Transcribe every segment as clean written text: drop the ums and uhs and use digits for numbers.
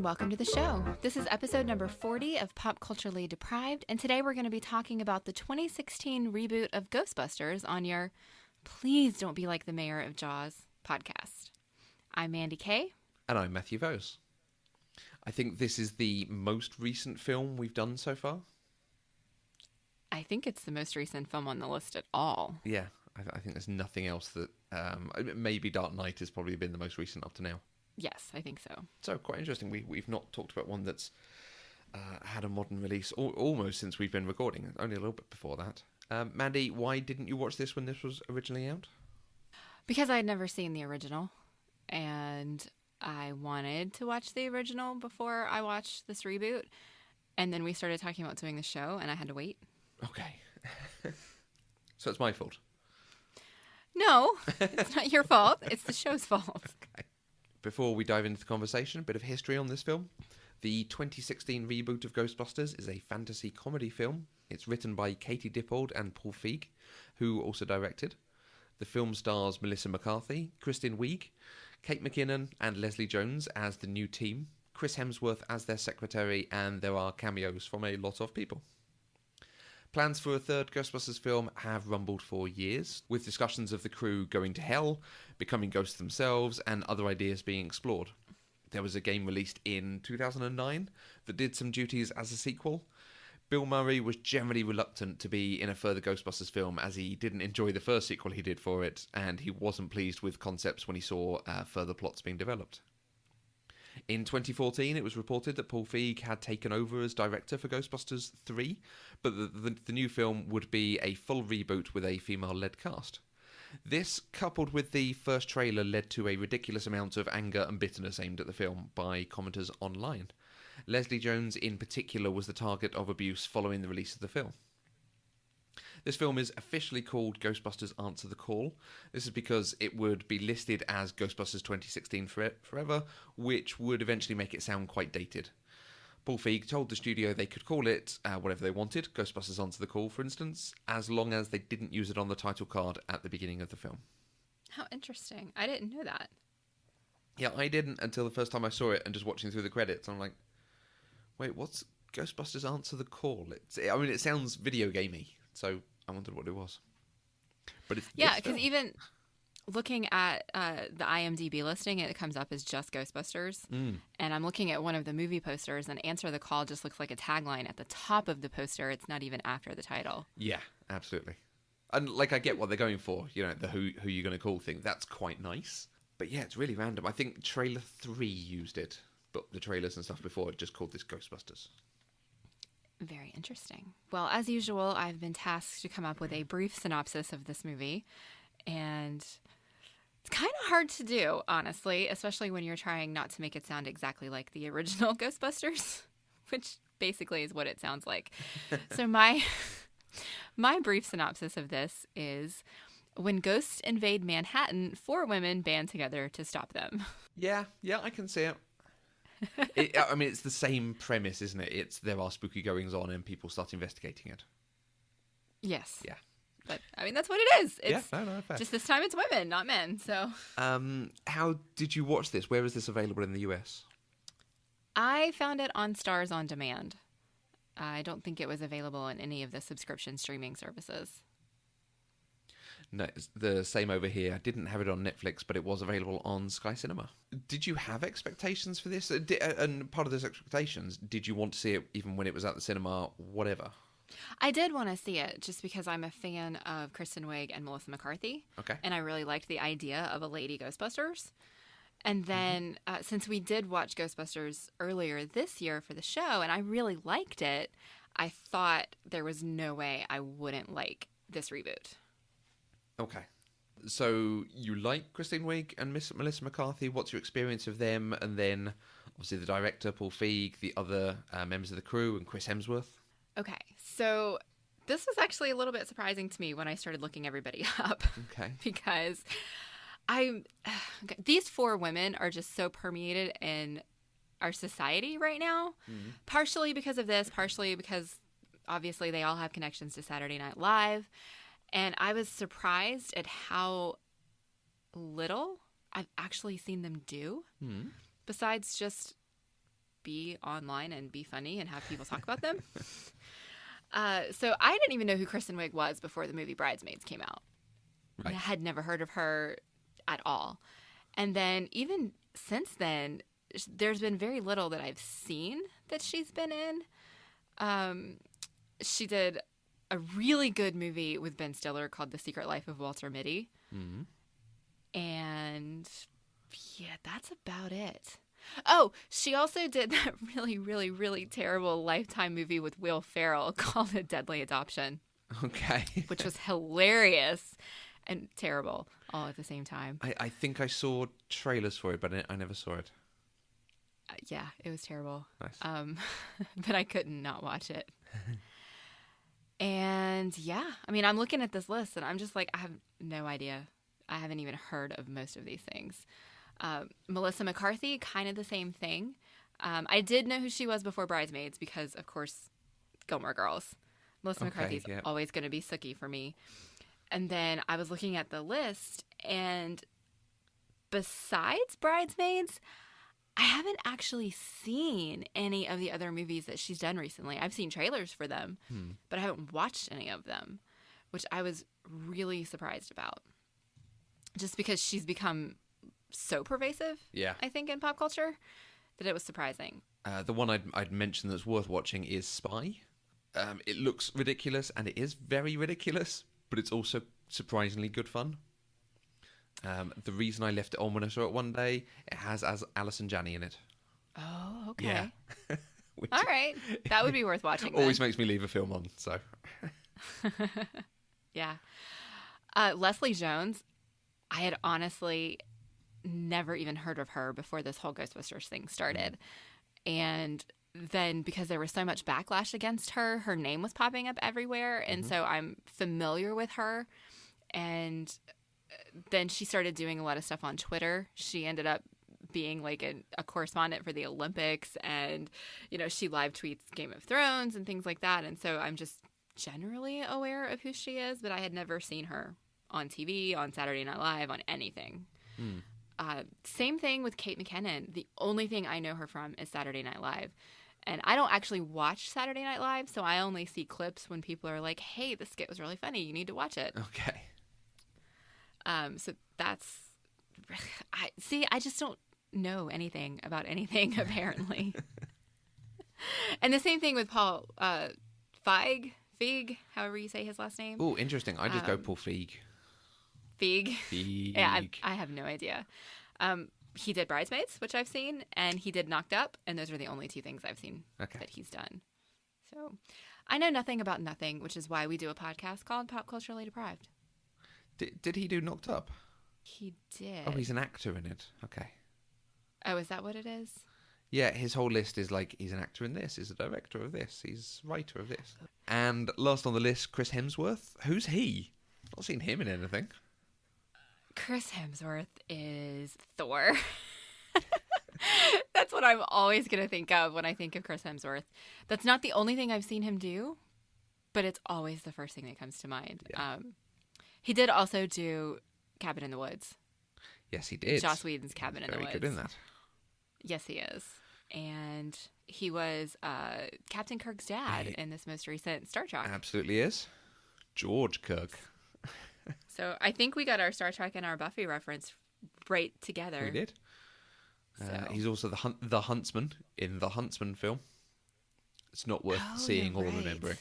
welcome to the show. This is episode number 40 of Pop Culturally Deprived, and today we're going to be talking about the 2016 reboot of Ghostbusters on your Please Don't Be Like the Mayor of Jaws podcast. I'm Mandy Kay. And I'm Matthew Vose. I think this is the most recent film we've done so far. I think it's the most recent film on the list at all. Yeah, I think there's nothing else that... maybe Dark Knight has probably been the most recent up to now. Yes, I think so. So, quite interesting. We've not talked about one that's had a modern release almost since we've been recording, only a little bit before that. Mandy, why didn't you watch this when this was originally out? Because I had never seen the original, and I wanted to watch the original before I watched this reboot, and then we started talking about doing the show, and I had to wait. Okay. So it's my fault? No, it's not your fault. It's the show's fault. Okay. Before we dive into the conversation, a bit of history on this film. The 2016 reboot of Ghostbusters is a fantasy comedy film. It's written by Katie Dippold and Paul Feig, who also directed. The film stars Melissa McCarthy, Kristen Wiig, Kate McKinnon and Leslie Jones as the new team, Chris Hemsworth as their secretary, and there are cameos from a lot of people. Plans for a third Ghostbusters film have rumbled for years, with discussions of the crew going to hell, becoming ghosts themselves, and other ideas being explored. There was a game released in 2009 that did some duties as a sequel. Bill Murray was generally reluctant to be in a further Ghostbusters film as he didn't enjoy the first sequel he did for it, and he wasn't pleased with concepts when he saw further plots being developed. In 2014, it was reported that Paul Feig had taken over as director for Ghostbusters 3, but the new film would be a full reboot with a female-led cast. This, coupled with the first trailer, led to a ridiculous amount of anger and bitterness aimed at the film by commenters online. Leslie Jones, in particular, was the target of abuse following the release of the film. This film is officially called Ghostbusters Answer the Call. This is because it would be listed as Ghostbusters 2016 Forever, which would eventually make it sound quite dated. Paul Feig told the studio they could call it whatever they wanted, Ghostbusters Answer the Call, for instance, as long as they didn't use it on the title card at the beginning of the film. How interesting. I didn't know that. Yeah, I didn't until the first time I saw it and just watching through the credits. I'm like, wait, what's Ghostbusters Answer the Call? It sounds video gamey, so I wondered what it was. But it's because even looking at the IMDb listing, it comes up as just Ghostbusters. And I'm looking at one of the movie posters, and Answer the Call just looks like a tagline at the top of the poster. It's not even after the title. Yeah, absolutely. And I get what they're going for, the who you going to call thing. That's quite nice. But yeah, it's really random. I think trailer 3 used it, but the trailers and stuff before it just called this Ghostbusters. Very interesting. Well, as usual, I've been tasked to come up with a brief synopsis of this movie, and it's kind of hard to do, honestly, especially when you're trying not to make it sound exactly like the original Ghostbusters, which basically is what it sounds like. So my brief synopsis of this is: when ghosts invade Manhattan, 4 women band together to stop them. Yeah, I can see it. It's the same premise, isn't it? There are spooky goings on and people start investigating it. Yes. Yeah. But, that's what it is. It's fair. just this time it's women, not men, so. How did you watch this? Where is this available in the US? I found it on Stars On Demand. I don't think it was available in any of the subscription streaming services. No, it's the same over here. I didn't have it on Netflix, but it was available on Sky Cinema. Did you have expectations for this? And part of those expectations, did you want to see it even when it was at the cinema, whatever? I did want to see it just because I'm a fan of Kristen Wiig and Melissa McCarthy. Okay. And I really liked the idea of a lady Ghostbusters. And then since we did watch Ghostbusters earlier this year for the show, and I really liked it, I thought there was no way I wouldn't like this reboot. Okay. So you like Kristen Wiig and Melissa McCarthy. What's your experience of them? And then obviously the director, Paul Feig, the other members of the crew, and Chris Hemsworth. Okay. So this was actually a little bit surprising to me when I started looking everybody up. Okay. Because these 4 women are just so permeated in our society right now. Mm-hmm. Partially because of this, partially because obviously they all have connections to Saturday Night Live. And I was surprised at how little I've actually seen them do, besides just be online and be funny and have people talk about them. So I didn't even know who Kristen Wiig was before the movie Bridesmaids came out. Right. I had never heard of her at all. And then even since then, there's been very little that I've seen that she's been in. She did a really good movie with Ben Stiller called The Secret Life of Walter Mitty. Mm-hmm. And yeah, that's about it. Oh, she also did that really, really, really terrible Lifetime movie with Will Ferrell called A Deadly Adoption. Okay. Which was hilarious and terrible all at the same time. I think I saw trailers for it, but I never saw it. Yeah, it was terrible. Nice. But I couldn't not watch it. And yeah, I mean, I'm looking at this list and I'm just like, I have no idea. I haven't even heard of most of these things. Melissa McCarthy, kind of the same thing. I did know who she was before Bridesmaids because, of course, Gilmore Girls. Melissa McCarthy's always going to be Sookie for me. And then I was looking at the list, and besides Bridesmaids, I haven't actually seen any of the other movies that she's done recently. I've seen trailers for them, but I haven't watched any of them, which I was really surprised about. Just because she's become so pervasive, I think, in pop culture, that it was surprising. The one I'd mentioned that's worth watching is Spy. It looks ridiculous, and it is very ridiculous, but it's also surprisingly good fun. The reason I left it on when I saw it one day, it has Alison Janney in it. Oh, okay. Yeah. All right. That would be worth watching then. Always makes me leave a film on, so. Yeah. Leslie Jones, I had honestly never even heard of her before this whole Ghostbusters thing started. And then because there was so much backlash against her, her name was popping up everywhere. And so I'm familiar with her. And then she started doing a lot of stuff on Twitter. She ended up being like a correspondent for the Olympics, and, you know, she live tweets Game of Thrones and things like that. And so I'm just generally aware of who she is, but I had never seen her on TV, on Saturday Night Live, on anything. Same thing with Kate McKinnon. The only thing I know her from is Saturday Night Live. And I don't actually watch Saturday Night Live, so I only see clips when people are like, hey, this skit was really funny. You need to watch it. Okay. So that's... I just don't know anything about anything, apparently. And the same thing with Paul Feig, however you say his last name. Oh, interesting. I just go Paul Feig. Feig? Feig. Yeah, I have no idea. He did Bridesmaids, which I've seen, and he did Knocked Up, and those are the only two things I've seen that he's done. So I know nothing about nothing, which is why we do a podcast called Pop Culturally Deprived. Did he do Knocked Up? He did. Oh, he's an actor in it. Okay. Oh, is that what it is? Yeah, his whole list is like, he's an actor in this, he's a director of this, he's a writer of this. And last on the list, Chris Hemsworth. Who's he? Not seen him in anything. Chris Hemsworth is Thor. That's what I'm always going to think of when I think of Chris Hemsworth. That's not the only thing I've seen him do, but it's always the first thing that comes to mind. Yeah. He did also do Cabin in the Woods. Yes, he did. Joss Whedon's Cabin in the Woods. Very good in that. Yes, he is. And he was Captain Kirk's dad in this most recent Star Trek. Absolutely is. George Kirk. So I think we got our Star Trek and our Buffy reference right together. We did. He's also the Huntsman in the Huntsman film. It's not worth seeing or remembering.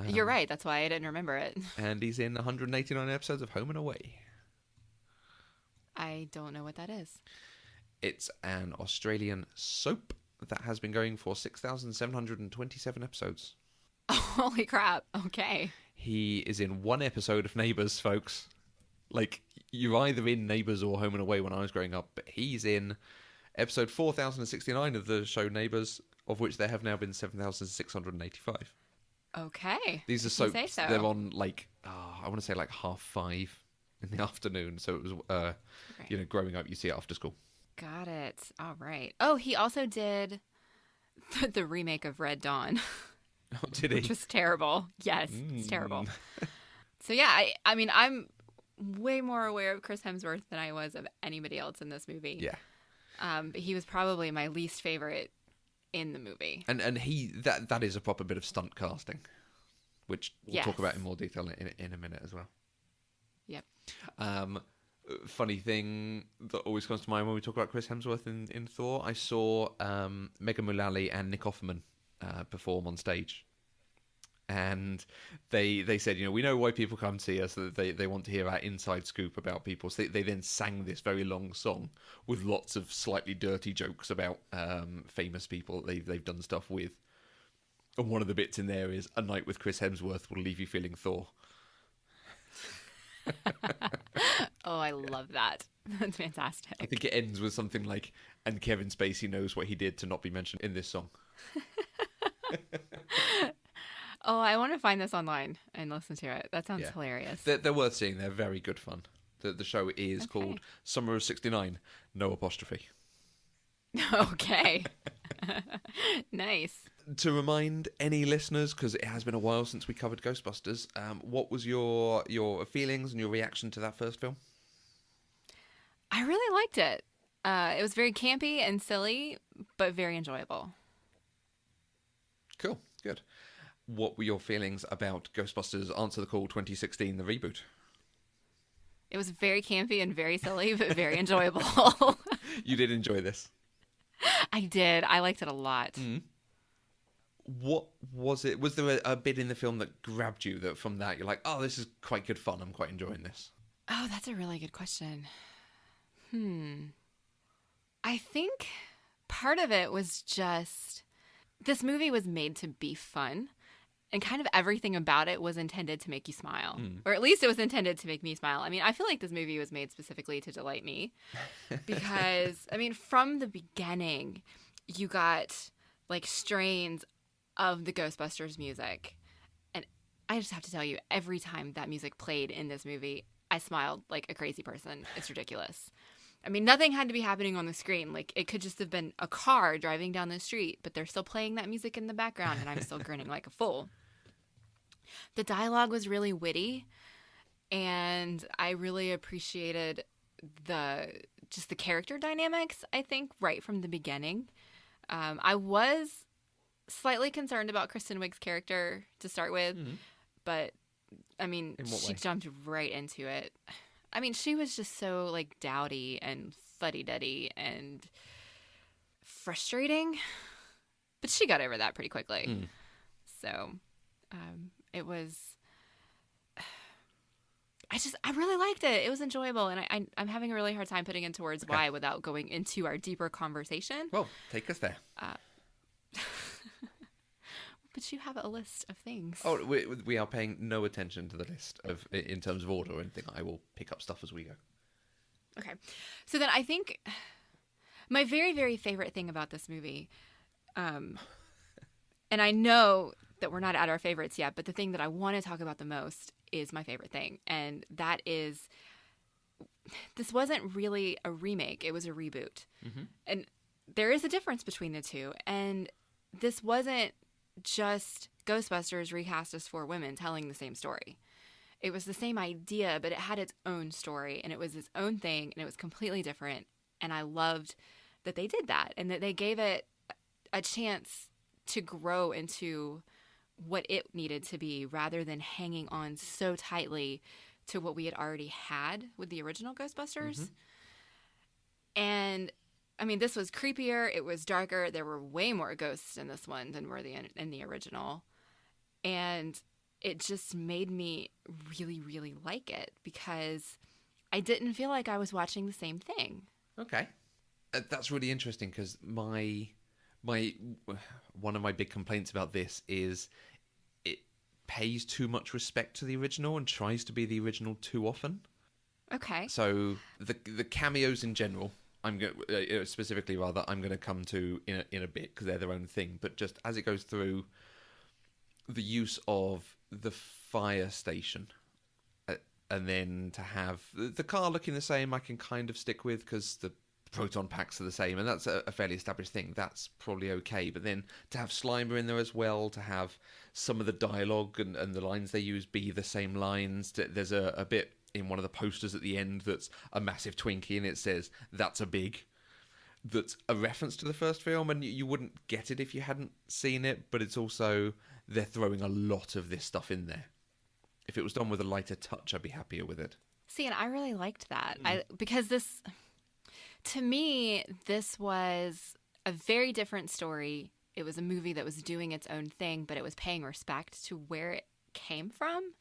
You're right. That's why I didn't remember it. And he's in 189 episodes of Home and Away. I don't know what that is. It's an Australian soap that has been going for 6,727 episodes. Holy crap. Okay. He is in one episode of Neighbours, folks. Like, you're either in Neighbours or Home and Away when I was growing up, but he's in episode 4,069 of the show Neighbours, of which there have now been 7,685. Okay. These are soaps. So. They're on, like, I want to say like 5:30 in the afternoon. So it was, you know, growing up, you see it after school. Got it. All right. Oh, he also did the remake of Red Dawn. Oh, did he? Which was terrible. Yes, it's terrible. So yeah, I mean, I'm way more aware of Chris Hemsworth than I was of anybody else in this movie. Yeah. But he was probably my least favorite in the movie. And that is a proper bit of stunt casting, which we'll talk about in more detail in a minute as well. Yep. Funny thing that always comes to mind when we talk about Chris Hemsworth in Thor, I saw Megan Mullally and Nick Offerman perform on stage. And they said, we know why people come see us, that they want to hear our inside scoop about people. So they then sang this very long song with lots of slightly dirty jokes about famous people that they've done stuff with. And one of the bits in there is, "A night with Chris Hemsworth will leave you feeling Thor." Oh, I love that. That's fantastic. I think it ends with something like, "And Kevin Spacey knows what he did to not be mentioned in this song." Oh, I want to find this online and listen to it. That sounds hilarious. They're worth seeing. They're very good fun. The show is called Summer of '69, no apostrophe. Okay. Nice. To remind any listeners, because it has been a while since we covered Ghostbusters, what was your feelings and your reaction to that first film? I really liked it. It was very campy and silly, but very enjoyable. Cool. Good. What were your feelings about Ghostbusters Answer the Call 2016, the reboot? It was very campy and very silly, but very enjoyable. You did enjoy this? I did. I liked it a lot. Mm-hmm. What was it? Was there a bit in the film that grabbed you that from that you're like, oh, this is quite good fun, I'm quite enjoying this? Oh, that's a really good question. I think part of it was just this movie was made to be fun. And kind of everything about it was intended to make you smile. Or at least it was intended to make me smile. I mean, I feel like this movie was made specifically to delight me. Because, I mean, from the beginning, you got, like, strains of the Ghostbusters music. And I just have to tell you, every time that music played in this movie, I smiled like a crazy person. It's ridiculous. I mean, nothing had to be happening on the screen. Like, it could just have been a car driving down the street, but they're still playing that music in the background, and I'm still grinning like a fool. The dialogue was really witty, and I really appreciated the character dynamics, I think, right from the beginning. I was slightly concerned about Kristen Wiig's character to start with, but, I mean, she jumped right into it. I mean, she was just so, like, dowdy and fuddy-duddy and frustrating, but she got over that pretty quickly. So, it was, I really liked it. It was enjoyable, and I'm having a really hard time putting into words why without going into our deeper conversation. Well, take us there. But you have a list of things. Oh, we are paying no attention to the list in terms of order or anything. I will pick up stuff as we go. Okay. So then I think my very, very favorite thing about this movie, and I know that we're not at our favorites yet, but the thing that I want to talk about the most is my favorite thing. And that is, this wasn't really a remake. It was a reboot. And there is a difference between the two. And this wasn't just Ghostbusters recast as 4 women telling the same story. It was the same idea, but it had its own story, and it was its own thing, and it was completely different. And I loved that they did that, and that they gave it a chance to grow into what it needed to be, rather than hanging on so tightly to what we had already had with the original Ghostbusters. And I mean, this was creepier. It was darker. There were way more ghosts in this one than were in the original. And it just made me really, really like it, because I didn't feel like I was watching the same thing. Okay. That's really interesting, because my one of my big complaints about this is it pays too much respect to the original and tries to be the original too often. Okay. So the cameos in general, I'm going specifically rather I'm going to come to in a bit, because they're their own thing. But just as it goes through, the use of the fire station, and then to have the car looking the same, I can kind of stick with, because the proton packs are the same, and that's a fairly established thing. That's probably okay. But then to have Slimer in there as well, to have some of the dialogue and the lines they use be the same lines. There's a bit in one of the posters at the end that's a massive Twinkie, and it says, "That's a big." that's a reference to the first film, and you wouldn't get it if you hadn't seen it, but it's also, they're throwing a lot of this stuff in there. If it was done with a lighter touch, I'd be happier with it. See, and I really liked that. Because this, to me, this was a very different story. It was a movie that was doing its own thing, but it was paying respect to where it came from.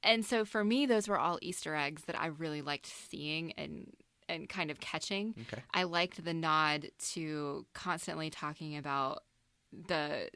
And so for me, those were all Easter eggs that I really liked seeing and kind of catching. Okay. I liked the nod to constantly talking about the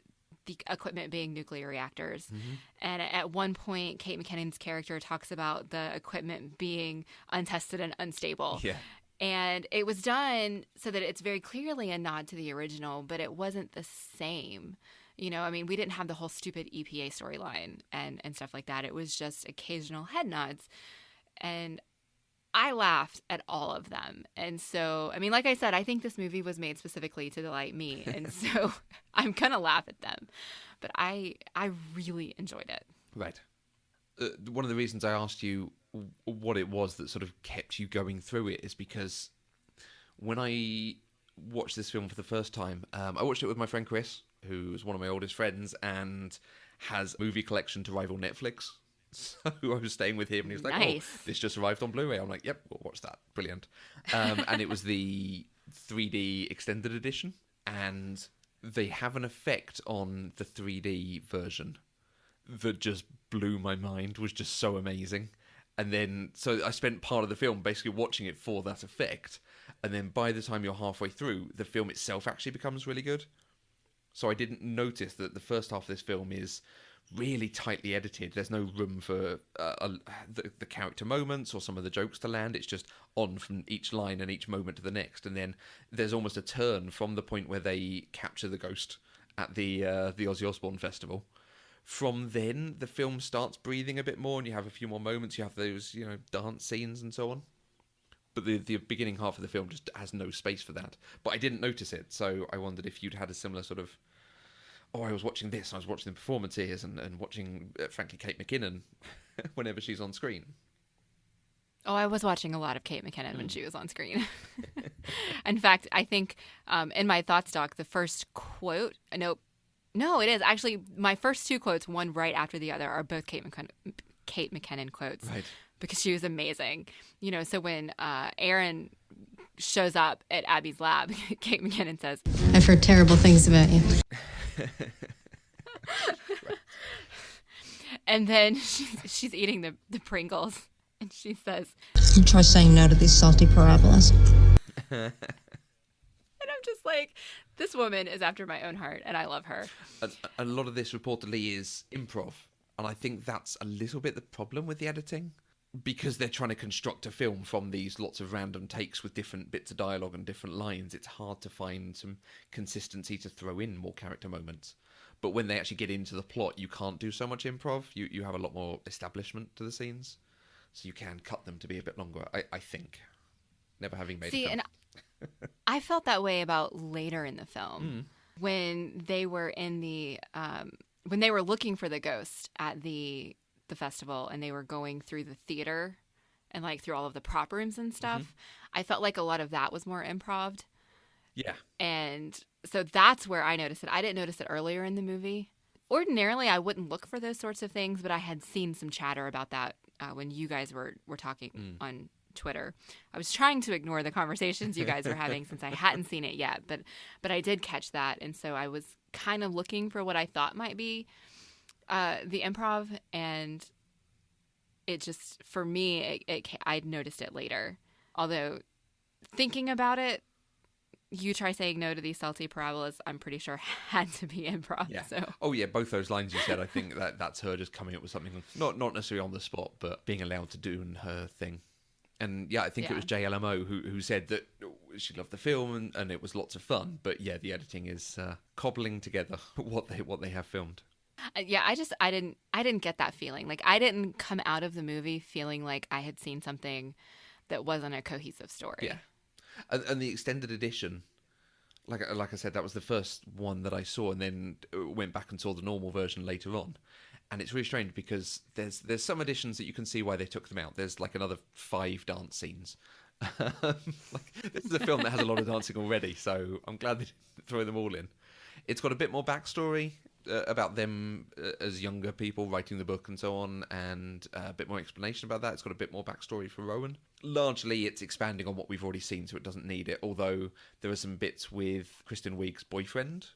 equipment being nuclear reactors. Mm-hmm. And at one point, Kate McKinnon's character talks about the equipment being untested and unstable. Yeah. And it was done so that it's very clearly a nod to the original, but it wasn't the same. You know, I mean, we didn't have the whole stupid EPA storyline and stuff like that. It was just occasional head nods. And I laughed at all of them. And so, I mean, like I said, I think this movie was made specifically to delight me. And so I'm going to laugh at them. But I really enjoyed it. Right. One of the reasons I asked you what it was that sort of kept you going through it is because when I watched this film for the first time, I watched it with my friend Chris, who's one of my oldest friends and has a movie collection to rival Netflix. So I was staying with him and he was like, nice. Oh, this just arrived on Blu-ray. I'm like, yep, we'll watch that. Brilliant. And it was the 3D extended edition. And they have an effect on the 3D version that just blew my mind, was just so amazing. And then, so I spent part of the film basically watching it for that effect. And then by the time you're halfway through, the film itself actually becomes really good. So I didn't notice that the first half of this film is really tightly edited. There's no room for the character moments or some of the jokes to land. It's just on from each line and each moment to the next. And then there's almost a turn from the point where they capture the ghost at the Ozzy Osbourne festival. From then, the film starts breathing a bit more and you have a few more moments. You have those, dance scenes and so on. But the beginning half of the film just has no space for that. But I didn't notice it, so I wondered if you'd had a similar sort of, I was watching this, I was watching the performances and watching, frankly, Kate McKinnon whenever she's on screen. Oh, I was watching a lot of Kate McKinnon when she was on screen. In fact, I think in my thoughts doc, the first quote, no, it is. Actually, my first two quotes, one right after the other, are both Kate McKinnon quotes. Right. Because she was amazing. So when Aaron shows up at Abby's lab, Kate McKinnon says, I've heard terrible things about you. And then she's eating the Pringles, and she says, Try saying no to these salty parabolas. And I'm just like, this woman is after my own heart, and I love her. A lot of this reportedly is improv, and I think that's a little bit the problem with the editing. Because they're trying to construct a film from these lots of random takes with different bits of dialogue and different lines, it's hard to find some consistency to throw in more character moments. But when they actually get into the plot, you can't do so much improv. You have a lot more establishment to the scenes. So you can cut them to be a bit longer, I think. Never having made a film. And I felt that way about later in the film. When they were in the... when they were looking for the ghost at the festival and they were going through the theater and like through all of the prop rooms and stuff, I felt like a lot of that was more improv. Yeah. And so that's where I noticed it. I didn't notice it earlier in the movie. Ordinarily, I wouldn't look for those sorts of things, but I had seen some chatter about that when you guys were talking on Twitter. I was trying to ignore the conversations you guys were having since I hadn't seen it yet, but I did catch that. And so I was kind of looking for what I thought might be the improv, and it just, for me, I'd noticed it later. Although, thinking about it, you try saying no to these salty parabolas, I'm pretty sure had to be improv. Yeah. So. Oh, yeah, both those lines you said, I think that's her just coming up with something, not necessarily on the spot, but being allowed to do her thing. And yeah, I think it was JLMO who said that she loved the film and it was lots of fun. But yeah, the editing is cobbling together what they have filmed. Yeah, I didn't get that feeling. Like, I didn't come out of the movie feeling like I had seen something that wasn't a cohesive story. Yeah, and the extended edition, like I said, that was the first one that I saw, and then went back and saw the normal version later on. And it's really strange because there's some editions that you can see why they took them out. There's like another 5 dance scenes This is a film that has a lot of dancing already, so I'm glad they throw them all in. It's got a bit more backstory about them as younger people writing the book and so on, and a bit more explanation about that. It's got a bit more backstory for Rowan. Largely, it's expanding on what we've already seen, so it doesn't need it, although there are some bits with Kristen Wiig's boyfriend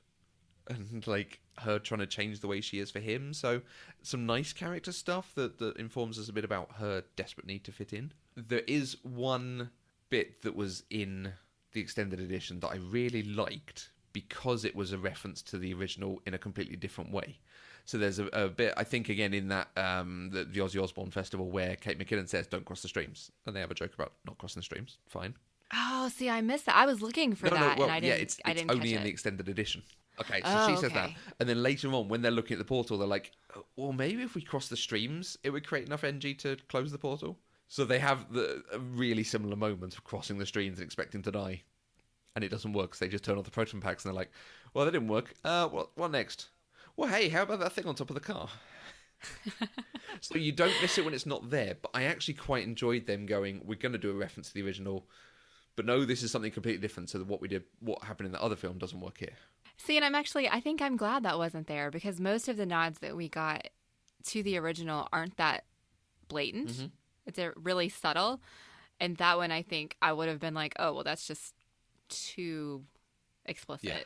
and like her trying to change the way she is for him. So some nice character stuff that informs us a bit about her desperate need to fit in. There is one bit that was in the extended edition that I really liked because it was a reference to the original in a completely different way. So there's a bit, I think, again, in that the Ozzy Osbourne festival where Kate McKinnon says, "Don't cross the streams." And they have a joke about not crossing the streams. Fine. Oh, see, I missed that. I was looking for that, well, and I didn't. It's I didn't only catch in the it. extended edition. Okay, so she says that, and then later on, when they're looking at the portal, they're like, "Well, maybe if we cross the streams, it would create enough energy to close the portal." So they have a really similar moment of crossing the streams and expecting to die, and it doesn't work. So they just turn off the proton packs, and they're like, "Well, that didn't work. What next? Well, hey, how about that thing on top of the car?" So you don't miss it when it's not there. But I actually quite enjoyed them going, "We're going to do a reference to the original, but no, this is something completely different. So that what happened in the other film doesn't work here." See, and I think I'm glad that wasn't there because most of the nods that we got to the original aren't that blatant. Mm-hmm. It's really subtle. And that one, I think I would have been like, oh, well, that's just too explicit. Yeah.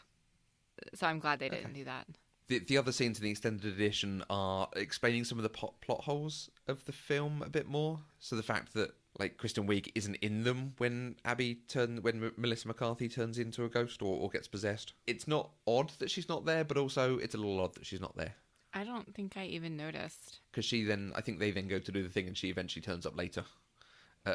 So I'm glad they didn't do that. The other scenes in the extended edition are explaining some of the plot holes of the film a bit more. So the fact that like Kristen Wiig isn't in them when when Melissa McCarthy turns into a ghost or gets possessed. It's not odd that she's not there, but also it's a little odd that she's not there. I don't think I even noticed. Because I think they then go to do the thing, and she eventually turns up later.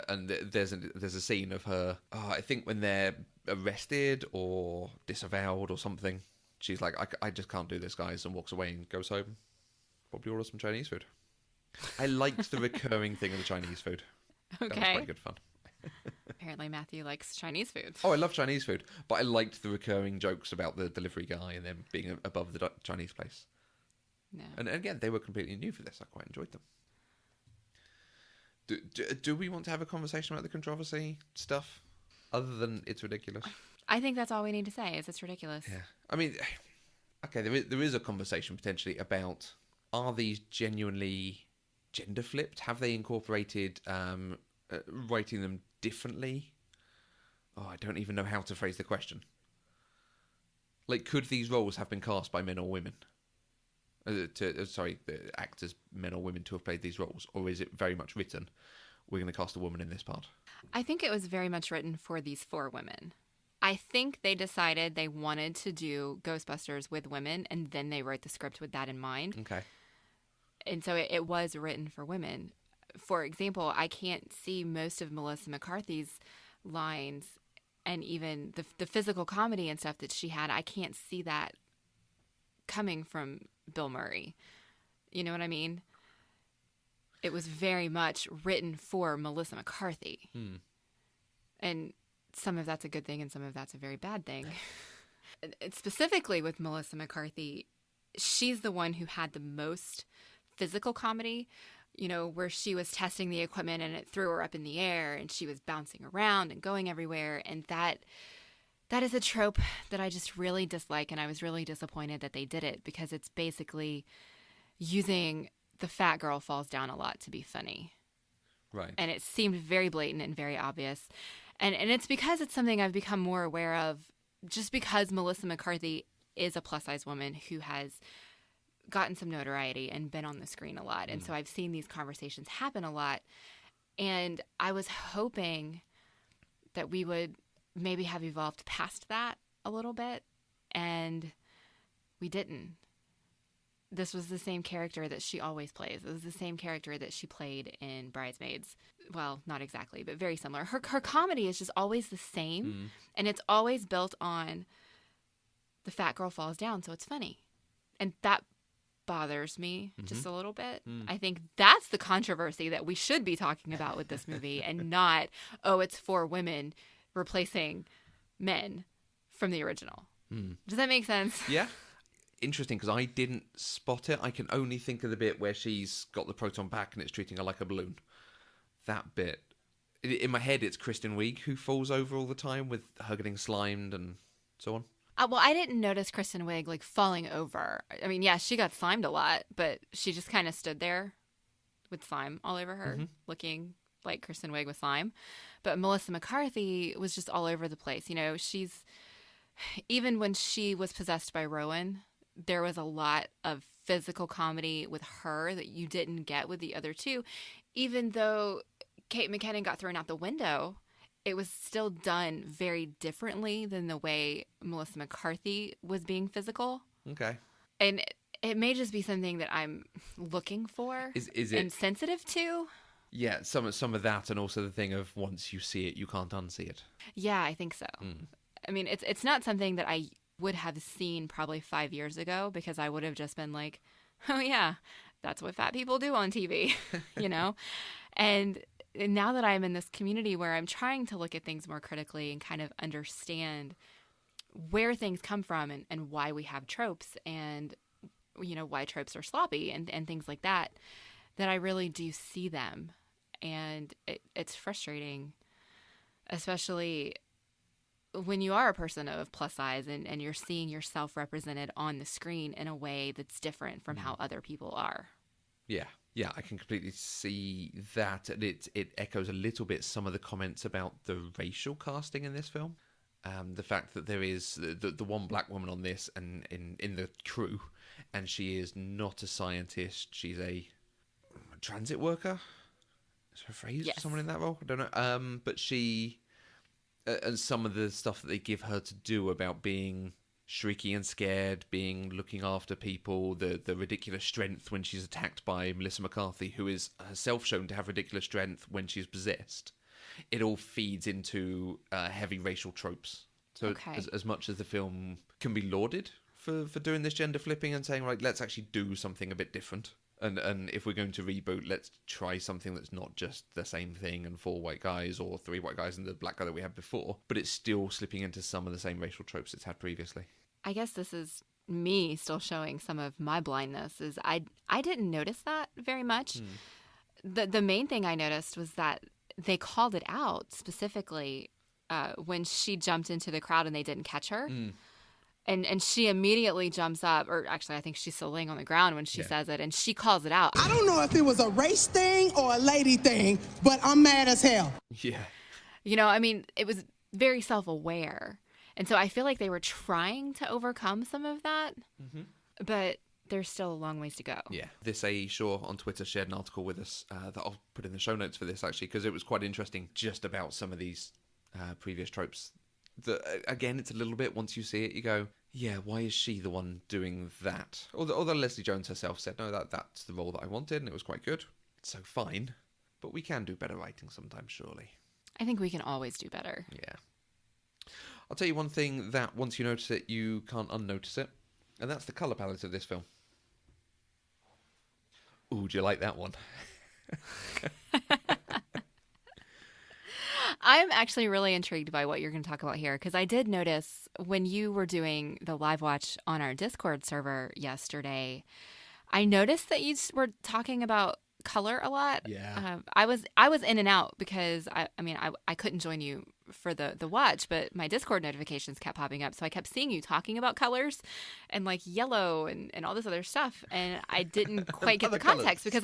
And there's a scene of her. I think when they're arrested or disavowed or something, she's like, I just can't do this, guys, and walks away and goes home. Probably order some Chinese food. I liked the recurring thing of the Chinese food. Okay. That was quite good fun. Apparently Matthew likes Chinese food. Oh, I love Chinese food, but I liked the recurring jokes about the delivery guy and them being above the Chinese place. No. And again, they were completely new for this. I quite enjoyed them. Do we want to have a conversation about the controversy stuff, other than it's ridiculous? I think that's all we need to say is it's ridiculous. Yeah. I mean, okay, there is a conversation potentially about, are these genuinely gender flipped? Have they incorporated writing them differently? Oh, I don't even know how to phrase the question. Like, could these roles have been cast by men or women? The actors, men or women, to have played these roles? Or is it very much written, we're going to cast a woman in this part? I think it was very much written for these 4 women. I think they decided they wanted to do Ghostbusters with women, and then they wrote the script with that in mind. Okay. And so it was written for women. For example, I can't see most of Melissa McCarthy's lines and even the physical comedy and stuff that she had. I can't see that coming from Bill Murray. You know what I mean? It was very much written for Melissa McCarthy. And some of that's a good thing and some of that's a very bad thing. Specifically with Melissa McCarthy, she's the one who had the most physical comedy, you know, where she was testing the equipment and it threw her up in the air and she was bouncing around and going everywhere. And that is a trope that I just really dislike, and I was really disappointed that they did it because it's basically using the fat girl falls down a lot to be funny. Right. And it seemed very blatant and very obvious. And it's because it's something I've become more aware of just because Melissa McCarthy is a plus-size woman who has gotten some notoriety and been on the screen a lot. And so I've seen these conversations happen a lot. And I was hoping that we would maybe have evolved past that a little bit. And we didn't. This was the same character that she always plays. It was the same character that she played in Bridesmaids. Well, not exactly, but very similar. Her comedy is just always the same. And it's always built on the fat girl falls down, so it's funny. And that bothers me just a little bit. I think that's the controversy that we should be talking about with this movie and not, oh, it's 4 women replacing men from the original. Does that make sense? Yeah. Interesting, because I didn't spot it. I can only think of the bit where she's got the proton pack and it's treating her like a balloon. That bit In my head, it's Kristen Wiig who falls over all the time with her getting slimed and so on. Well, I didn't notice Kristen Wiig like falling over. I mean, yeah, she got slimed a lot, but she just kind of stood there with slime all over her, looking like Kristen Wiig with slime. But Melissa McCarthy was just all over the place. You know, even when she was possessed by Rowan, there was a lot of physical comedy with her that you didn't get with the other two. Even though Kate McKinnon got thrown out the window, it was still done very differently than the way Melissa McCarthy was being physical. Okay. And it may just be something that I'm looking for Is it, and sensitive to. Yeah, some of that, and also the thing of once you see it, you can't unsee it. Yeah, I think so. I mean, it's not something that I would have seen probably 5 years ago, because I would have just been like, oh yeah, that's what fat people do on TV, you know? And now that I'm in this community where I'm trying to look at things more critically and kind of understand where things come from and why we have tropes, and, you know, why tropes are sloppy and things like that, that I really do see them. And it's frustrating, especially when you are a person of plus size and you're seeing yourself represented on the screen in a way that's different from how other people are. Yeah, I can completely see that. And it echoes a little bit some of the comments about the racial casting in this film. The fact that there is the one black woman on this and in the crew, and she is not a scientist. She's a transit worker. Is her phrase? Yes. Someone in that role? I don't know. But she... and some of the stuff that they give her to do about being shrieky and scared, looking after people, the ridiculous strength when she's attacked by Melissa McCarthy, who is herself shown to have ridiculous strength when she's possessed. It all feeds into heavy racial tropes. So Okay. as much as the film can be lauded for doing this gender flipping and saying, right, let's actually do something a bit different. And if we're going to reboot, let's try something that's not just the same thing and 4 white guys or 3 white guys and the black guy that we had before, but it's still slipping into some of the same racial tropes it's had previously. I guess this is me still showing some of my blindness. Is I didn't notice that very much. The main thing I noticed was that they called it out specifically when she jumped into the crowd and they didn't catch her. And she immediately jumps up, or actually I think she's still laying on the ground when she says it, and she calls it out. I don't know if it was a race thing or a lady thing, but I'm mad as hell. Yeah. You know, I mean, it was very self-aware. And so I feel like they were trying to overcome some of that, but there's still a long ways to go. Yeah. This A. Shaw on Twitter shared an article with us that I'll put in the show notes for this, actually, because it was quite interesting just about some of these previous tropes. Again, it's a little bit, once you see it, you go, yeah, why is she the one doing that? Although Leslie Jones herself said, no, that's the role that I wanted, and it was quite good. So fine. But we can do better writing sometimes, surely. I think we can always do better. Yeah. I'll tell you one thing that once you notice it, you can't unnotice it, and that's the colour palette of this film. Ooh, do you like that one? I'm actually really intrigued by what you're going to talk about here, because I did notice when you were doing the live watch on our Discord server yesterday, I noticed that you were talking about color a lot. Yeah. I was in and out because I couldn't join you for the watch, but my Discord notifications kept popping up, so I kept seeing you talking about colors and like yellow and all this other stuff, and I didn't quite get the context because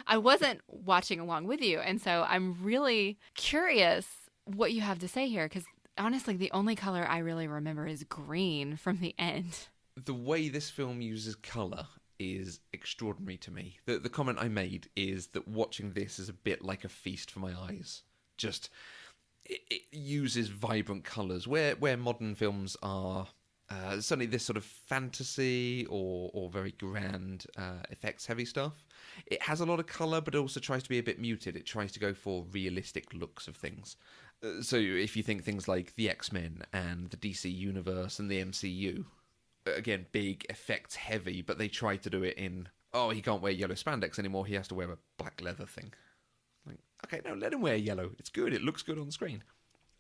I wasn't watching along with you, and so I'm really curious what you have to say here, because honestly the only color I really remember is green from the end. The way this film uses colour is extraordinary to me. The comment I made is that watching this is a bit like a feast for my eyes. Just it uses vibrant colours where modern films are certainly this sort of fantasy or very grand effects heavy stuff. It has a lot of colour, but it also tries to be a bit muted. It tries to go for realistic looks of things. So if you think things like the X-Men and the DC Universe and the MCU, again, big effects heavy, but they try to do it in, oh, he can't wear yellow spandex anymore, he has to wear a black leather thing. Like, okay, no, let him wear yellow. It's good. It looks good on the screen.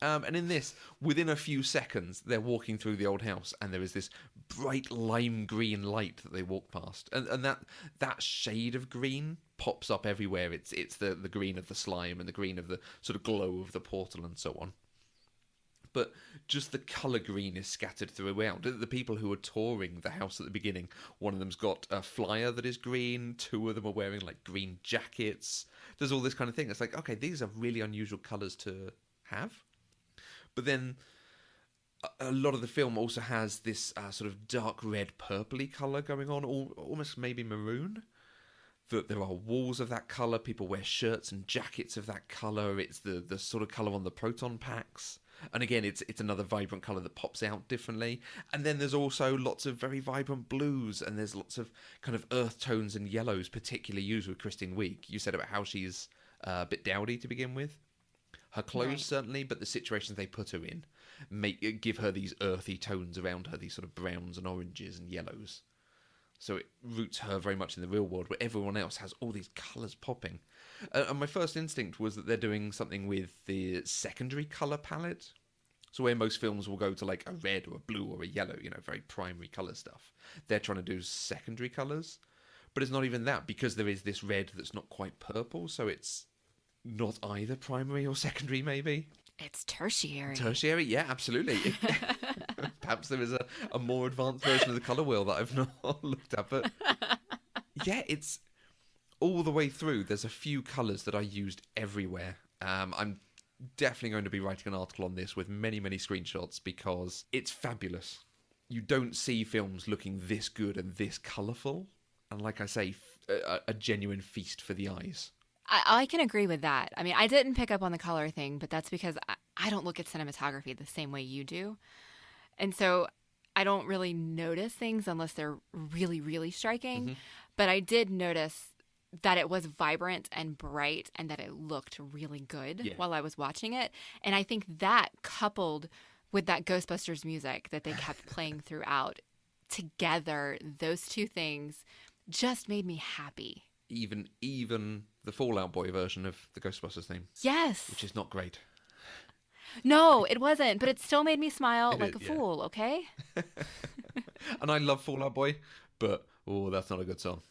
And in this, within a few seconds, they're walking through the old house, and there is this bright lime green light that they walk past, and that shade of green pops up everywhere. It's the green of the slime and the green of the sort of glow of the portal and so on. But just the colour green is scattered throughout. The people who are touring the house at the beginning, one of them's got a flyer that is green, two of them are wearing like green jackets. There's all this kind of thing. It's like, okay, these are really unusual colours to have. But then a lot of the film also has this sort of dark red purpley colour going on, almost maybe maroon. That there are walls of that colour, people wear shirts and jackets of that colour. It's the sort of colour on the proton packs. And again, it's another vibrant colour that pops out differently. And then there's also lots of very vibrant blues, and there's lots of kind of earth tones and yellows, particularly used with Kristen Wiig. You said about how she's a bit dowdy to begin with. Her clothes, right, certainly, but the situations they put her in give her these earthy tones around her, these sort of browns and oranges and yellows. So it roots her very much in the real world, where everyone else has all these colours popping. And my first instinct was that they're doing something with the secondary colour palette. So where most films will go to like a red or a blue or a yellow, very primary colour stuff. They're trying to do secondary colours. But it's not even that, because there is this red that's not quite purple, so it's not either primary or secondary, maybe. It's tertiary. Tertiary, yeah, absolutely. Perhaps there is a more advanced version of the colour wheel that I've not looked at, but yeah, it's all the way through. There's a few colours that I used everywhere. I'm definitely going to be writing an article on this with many, many screenshots, because it's fabulous. You don't see films looking this good and this colourful, and like I say, a genuine feast for the eyes. I can agree with that. I mean, I didn't pick up on the color thing, but that's because I don't look at cinematography the same way you do. And so I don't really notice things unless they're really, really striking. Mm-hmm. But I did notice that it was vibrant and bright and that it looked really good while I was watching it. And I think that, coupled with that Ghostbusters music that they kept playing throughout, together, those two things just made me happy. Even the Fallout Boy version of the Ghostbusters theme. Yes. Which is not great. No, it wasn't, but it still made me smile like a fool, okay? And I love Fallout Boy, but that's not a good song.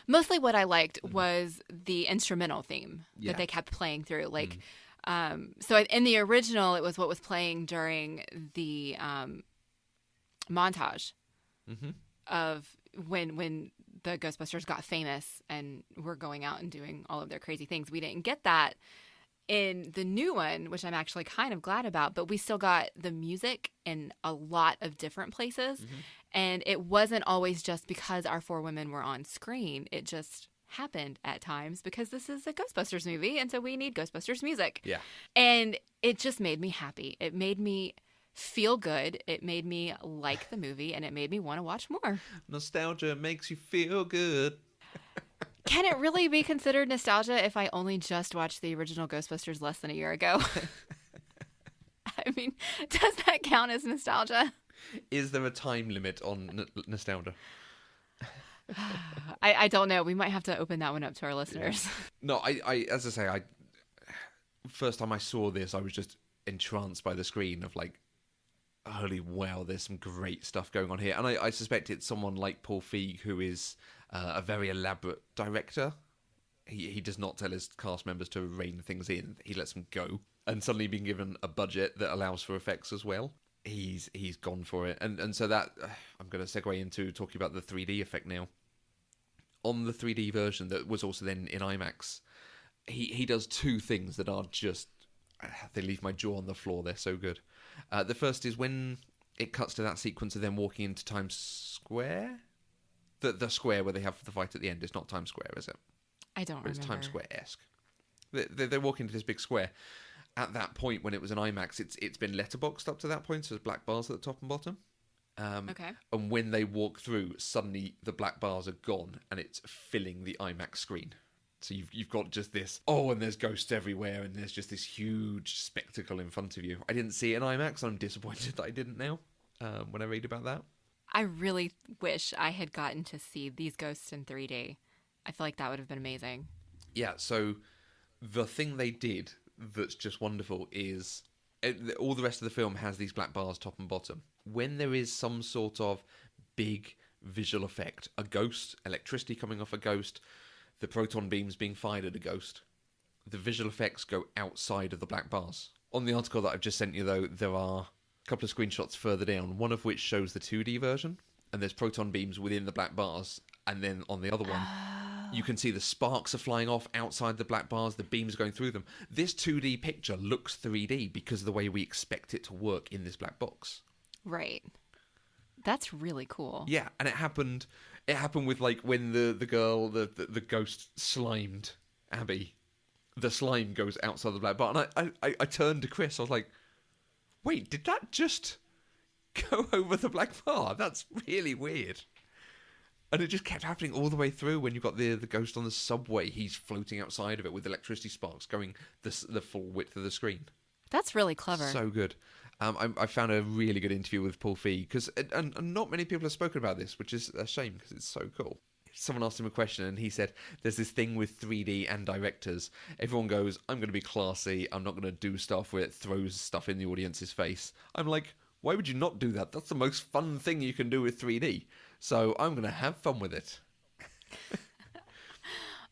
Mostly what I liked was the instrumental theme that they kept playing through. Like, so in the original, it was what was playing during the montage of when the Ghostbusters got famous and were going out and doing all of their crazy things. We didn't get that in the new one, which I'm actually kind of glad about, but we still got the music in a lot of different places. Mm-hmm. And it wasn't always just because our four women were on screen. It just happened at times because this is a Ghostbusters movie, and so we need Ghostbusters music. Yeah. And it just made me happy. It made me feel good. It made me like the movie, and it made me want to watch more. Nostalgia makes you feel good. Can it really be considered nostalgia if I only just watched the original Ghostbusters less than a year ago? I mean, does that count as nostalgia? Is there a time limit on nostalgia? I don't know. We might have to open that one up to our listeners. Yeah. No, I as I say, first time I saw this, I was just entranced by the screen of like, holy wow, there's some great stuff going on here. And I suspect it's someone like Paul Feig, who is a very elaborate director. He does not tell his cast members to rein things in. He lets them go. And suddenly being given a budget that allows for effects as well, he's gone for it. And so that, I'm going to segue into talking about the 3D effect now. On the 3D version that was also then in IMAX, he does two things that are just, they leave my jaw on the floor. They're so good. The first is when it cuts to that sequence of them walking into Times Square. The square where they have the fight at the end. It's not Times Square, is it? I don't remember. It's Times Square-esque. They're walking into this big square. At that point, when it was an IMAX, it's been letterboxed up to that point, so there's black bars at the top and bottom. Okay. And when they walk through, suddenly the black bars are gone, and it's filling the IMAX screen. So you've got just this, and there's ghosts everywhere, and there's just this huge spectacle in front of you. I didn't see it in IMAX, and I'm disappointed that I didn't now, when I read about that. I really wish I had gotten to see these ghosts in 3D. I feel like that would have been amazing. Yeah, so the thing they did that's just wonderful is all the rest of the film has these black bars top and bottom. When there is some sort of big visual effect, a ghost, electricity coming off a ghost, the proton beams being fired at a ghost, the visual effects go outside of the black bars. On the article that I've just sent you, though, there are a couple of screenshots further down, one of which shows the 2D version, and there's proton beams within the black bars, and then on the other one, you can see the sparks are flying off outside the black bars, the beams going through them. This 2D picture looks 3D because of the way we expect it to work in this black box. Right. That's really cool. Yeah, and it happened with, like, when the girl, the ghost slimed Abby. The slime goes outside the black bar, and I turned to Chris, I was like, wait, did that just go over the black bar? That's really weird. And it just kept happening all the way through. When you've got the ghost on the subway, he's floating outside of it with electricity sparks going the full width of the screen. That's really clever. So good. I found a really good interview with Paul Feig, because and not many people have spoken about this, which is a shame because it's so cool. Someone asked him a question and he said, there's this thing with 3D and directors. Everyone goes, I'm going to be classy. I'm not going to do stuff where it throws stuff in the audience's face. I'm like, why would you not do that? That's the most fun thing you can do with 3D. So I'm going to have fun with it.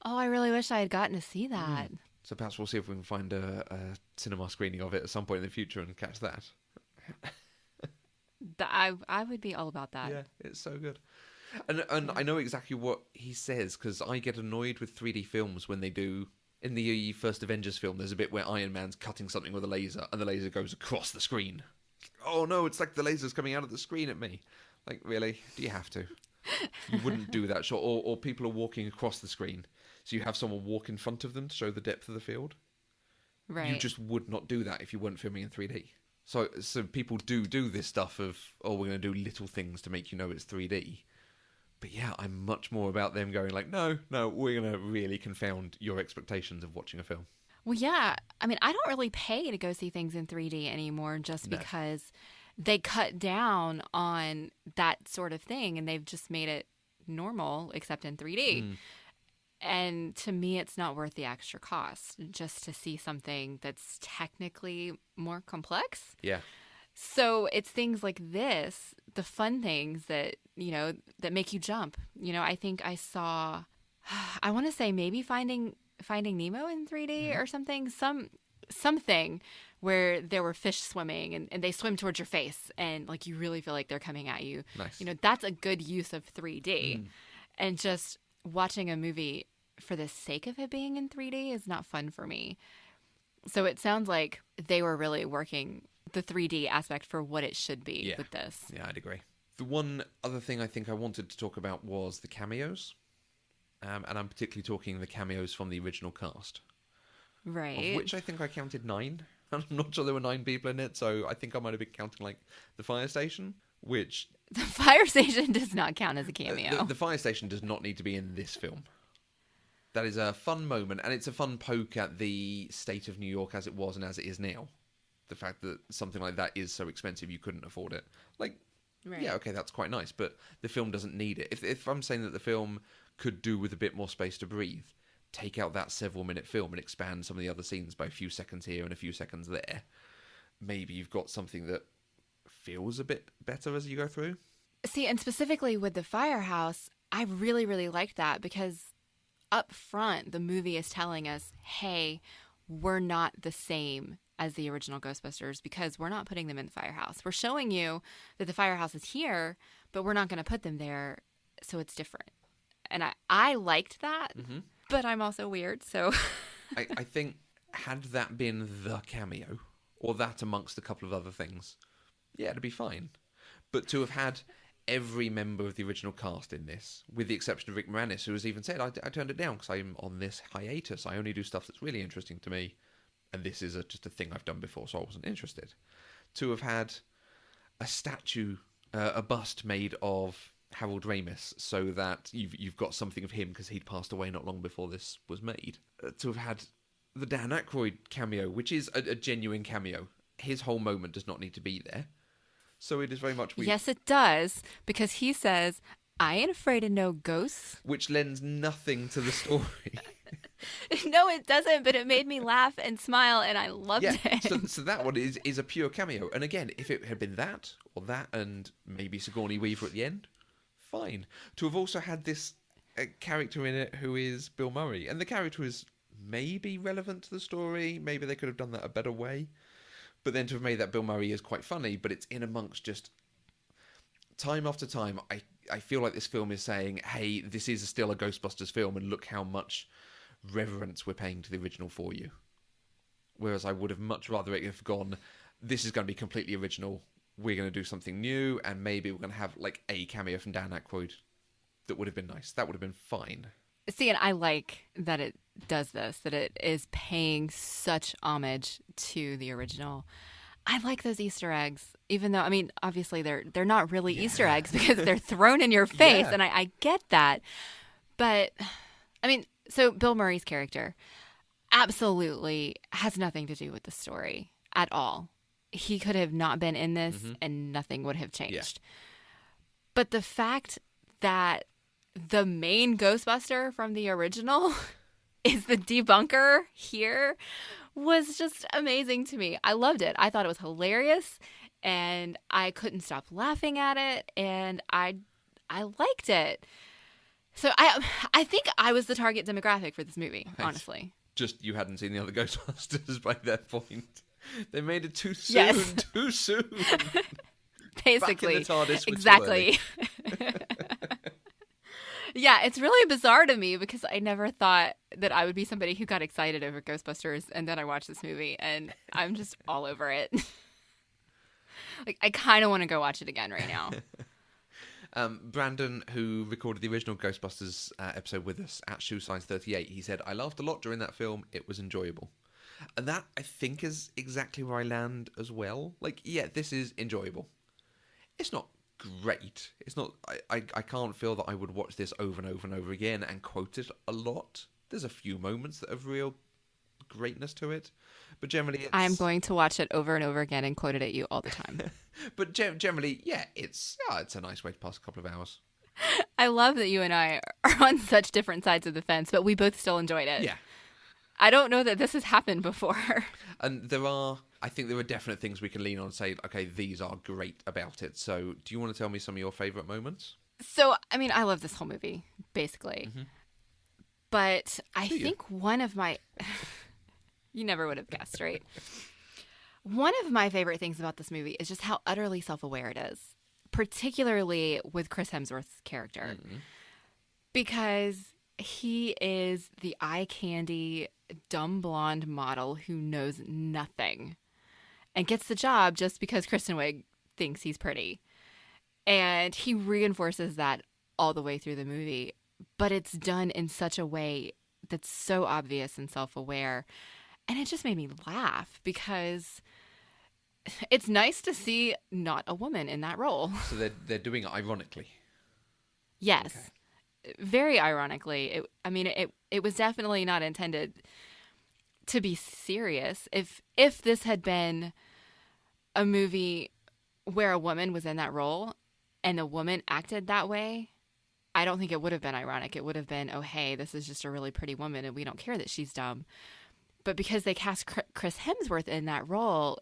Oh, I really wish I had gotten to see that. So perhaps we'll see if we can find a cinema screening of it at some point in the future and catch that. I would be all about that. Yeah, it's so good. And I know exactly what he says, because I get annoyed with 3D films when they do... In the first Avengers film, there's a bit where Iron Man's cutting something with a laser, and the laser goes across the screen. Oh no, it's like the laser's coming out of the screen at me. Like, really? Do you have to? You wouldn't do that shot. Or people are walking across the screen, so you have someone walk in front of them to show the depth of the field. Right. You just would not do that if you weren't filming in 3D. So people do this stuff of, we're going to do little things to make you know it's 3D. But yeah, I'm much more about them going like, no, we're going to really confound your expectations of watching a film. Well, yeah. I mean, I don't really pay to go see things in 3D anymore just because they cut down on that sort of thing and they've just made it normal except in 3D. And to me, it's not worth the extra cost just to see something that's technically more complex. Yeah. So it's things like this, the fun things that, that make you jump. I think I saw, I want to say maybe Finding Nemo in 3D or something, something where there were fish swimming and they swim towards your face and like you really feel like they're coming at you. Nice. That's a good use of 3D. And just watching a movie for the sake of it being in 3D is not fun for me. So it sounds like they were really working the 3D aspect for what it should be with this. Yeah, I'd agree. The one other thing I think I wanted to talk about was the cameos. And I'm particularly talking the cameos from the original cast. Right. Of which I think I counted 9. I'm not sure there were 9 people in it, so I think I might have been counting like the fire station, which... The fire station does not count as a cameo. The fire station does not need to be in this film. That is a fun moment, and it's a fun poke at the state of New York as it was and as it is now. The fact that something like that is so expensive you couldn't afford it. Like, yeah, okay, that's quite nice, but the film doesn't need it. If I'm saying that the film could do with a bit more space to breathe, take out that several-minute film and expand some of the other scenes by a few seconds here and a few seconds there, maybe you've got something that feels a bit better as you go through. See, and specifically with the firehouse, I really, really liked that because up front, the movie is telling us, hey, we're not the same as the original Ghostbusters because we're not putting them in the firehouse. We're showing you that the firehouse is here, but we're not going to put them there, so it's different. And I liked that, but I'm also weird, so... I think had that been the cameo, or that amongst a couple of other things, yeah, it'd be fine. But to have had every member of the original cast in this, with the exception of Rick Moranis, who has even said, I turned it down because I'm on this hiatus. I only do stuff that's really interesting to me, and this is just a thing I've done before, so I wasn't interested. To have had a statue, a bust made of Harold Ramis, so that you've got something of him because he'd passed away not long before this was made. To have had the Dan Aykroyd cameo, which is a genuine cameo. His whole moment does not need to be there. So it is very much... Yes, it does, because he says, I ain't afraid of no ghosts. which lends nothing to the story. No, it doesn't, but it made me laugh and smile, and I loved Yeah, it. so that one is a pure cameo. And again, if it had been that, or that, and maybe Sigourney Weaver at the end, fine. To have also had this character in it who is Bill Murray, and the character is maybe relevant to the story, maybe they could have done that a better way. But then to have made that Bill Murray is quite funny, but it's in amongst just... Time after time, I feel like this film is saying, hey, this is still a Ghostbusters film, and look how much reverence we're paying to the original for you. Whereas I would have much rather it have gone, this is going to be completely original, we're going to do something new, and maybe we're going to have like a cameo from Dan Aykroyd. That would have been nice. That would have been fine. See, and I like that it does this, that it is paying such homage to the original. I like those Easter eggs, even though, I mean, obviously they're not really Easter eggs because they're thrown in your face, and I get that. But, I mean, so Bill Murray's character absolutely has nothing to do with the story at all. He could have not been in this and nothing would have changed. Yeah. But the fact that the main Ghostbuster from the original is the debunker here was just amazing to me. I loved it. I thought it was hilarious, and I couldn't stop laughing at it, and I liked it. So I think I was the target demographic for this movie, honestly. Just you hadn't seen the other Ghostbusters by that point. They made it too soon. Yes. Too soon. Basically. Back in the TARDIS exactly. Yeah, it's really bizarre to me because I never thought that I would be somebody who got excited over Ghostbusters, and then I watched this movie and I'm just all over it. Like, I kind of want to go watch it again right now. Brandon, who recorded the original Ghostbusters episode with us at Shoe Size 38, he said, I laughed a lot during that film. It was enjoyable. And that, I think, is exactly where I land as well. Like, yeah, this is enjoyable. It's not great. It's not... I can't feel that I would watch this over and over and over again and quote it a lot. There's a few moments that have real greatness to it. But generally it's... I am going to watch it over and over again and quote it at you all the time. But generally, yeah, it's a nice way to pass a couple of hours. I love that you and I are on such different sides of the fence, but we both still enjoyed it. Yeah. I don't know that this has happened before. And I think there are definite things we can lean on and say, okay, these are great about it. So do you want to tell me some of your favourite moments? So, I mean, I love this whole movie, basically. Mm-hmm. But I think one of my... You never would have guessed, right? One of my favorite things about this movie is just how utterly self-aware it is, particularly with Chris Hemsworth's character. Mm-hmm. Because he is the eye candy, dumb blonde model who knows nothing and gets the job just because Kristen Wiig thinks he's pretty. And he reinforces that all the way through the movie, but it's done in such a way that's so obvious and self-aware. And it just made me laugh because it's nice to see not a woman in that role. So they're doing it ironically. Yes. Okay. Very ironically. It was definitely not intended to be serious. If this had been a movie where a woman was in that role and a woman acted that way, I don't think it would have been ironic. It would have been, oh, hey, this is just a really pretty woman and we don't care that she's dumb. But because they cast Chris Hemsworth in that role,